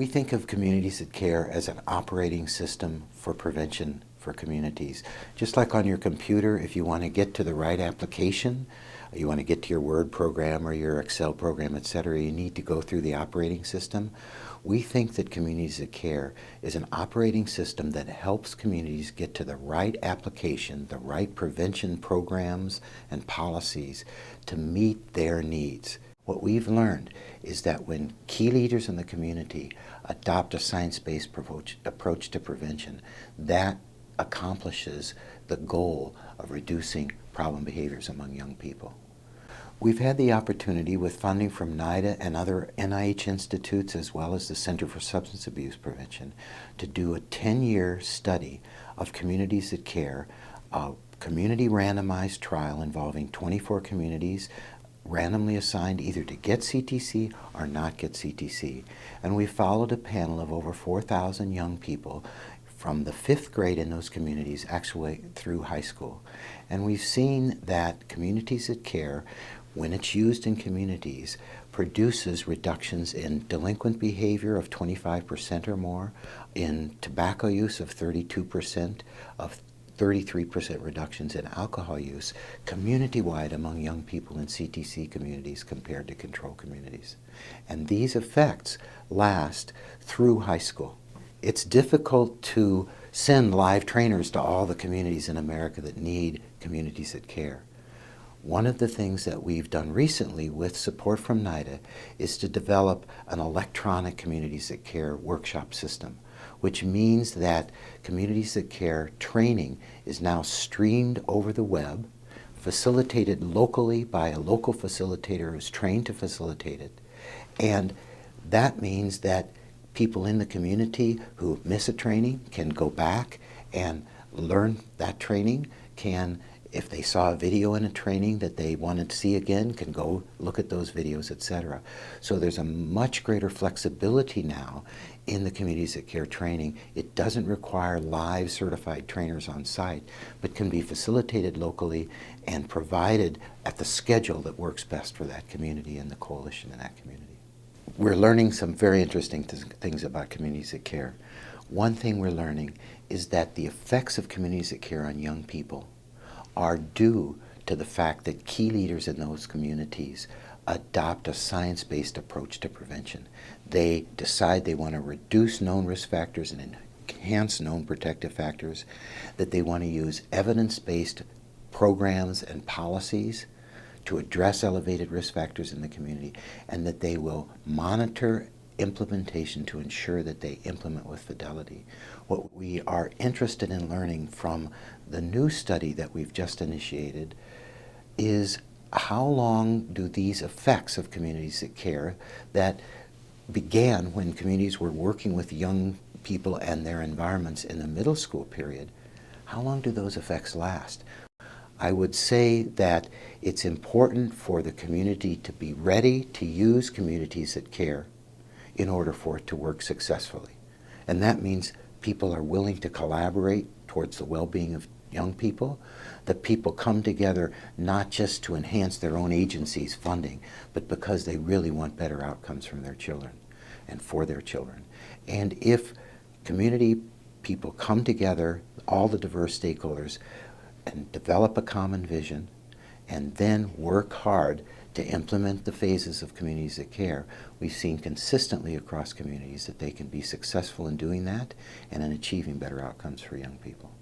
We think of communities that care as an operating system for prevention for communities. Just like on your computer, if you want to get to the right application, you want to get to your Word program or your Excel program, etc., you need to go through the operating system. We think that communities that care is an operating system that helps communities get to the right application, the right prevention programs and policies to meet their needs. What we've learned is that when key leaders in the community adopt a science-based approach to prevention, that accomplishes the goal of reducing problem behaviors among young people. We've had the opportunity, with funding from NIDA and other NIH institutes, as well as the Center for Substance Abuse Prevention, to do a 10-year study of communities that care, a community randomized trial involving 24 communities, randomly assigned either to get CTC or not get CTC. And we followed a panel of over 4,000 young people from the 5th grade in those communities actually through high school. And we've seen that communities that care, when it's used in communities, produces reductions in delinquent behavior of 25% or more, in tobacco use of 32%, of 33% reductions in alcohol use community-wide among young people in CTC communities compared to control communities. And these effects last through high school. It's difficult to send live trainers to all the communities in America that need communities that care. One of the things that we've done recently with support from NIDA is to develop an electronic communities that care workshop system, which means that communities that care training is now streamed over the web, facilitated locally by a local facilitator who's trained to facilitate it. And that means that people in the community who miss a training can go back and learn that training, can, if they saw a video in a training that they wanted to see again, can go look at those videos, etc. So there's a much greater flexibility now in the communities that care training. It doesn't require live certified trainers on site, but can be facilitated locally and provided at the schedule that works best for that community and the coalition in that community. We're learning some very interesting things about communities that care. One thing we're learning is that the effects of communities that care on young people are due to the fact that key leaders in those communities adopt a science-based approach to prevention. They decide they want to reduce known risk factors and enhance known protective factors, that they want to use evidence-based programs and policies to address elevated risk factors in the community, and that they will monitor implementation to ensure that they implement with fidelity. What we are interested in learning from the new study that we've just initiated is how long do these effects of communities that care, that began when communities were working with young people and their environments in the middle school period, how long do those effects last? I would say that it's important for the community to be ready to use communities that care in order for it to work successfully. And that means people are willing to collaborate towards the well-being of young people, that people come together not just to enhance their own agency's funding, but because they really want better outcomes from their children and for their children. And if community people come together, all the diverse stakeholders, and develop a common vision, and then work hard to implement the phases of communities that care, we've seen consistently across communities that they can be successful in doing that and in achieving better outcomes for young people.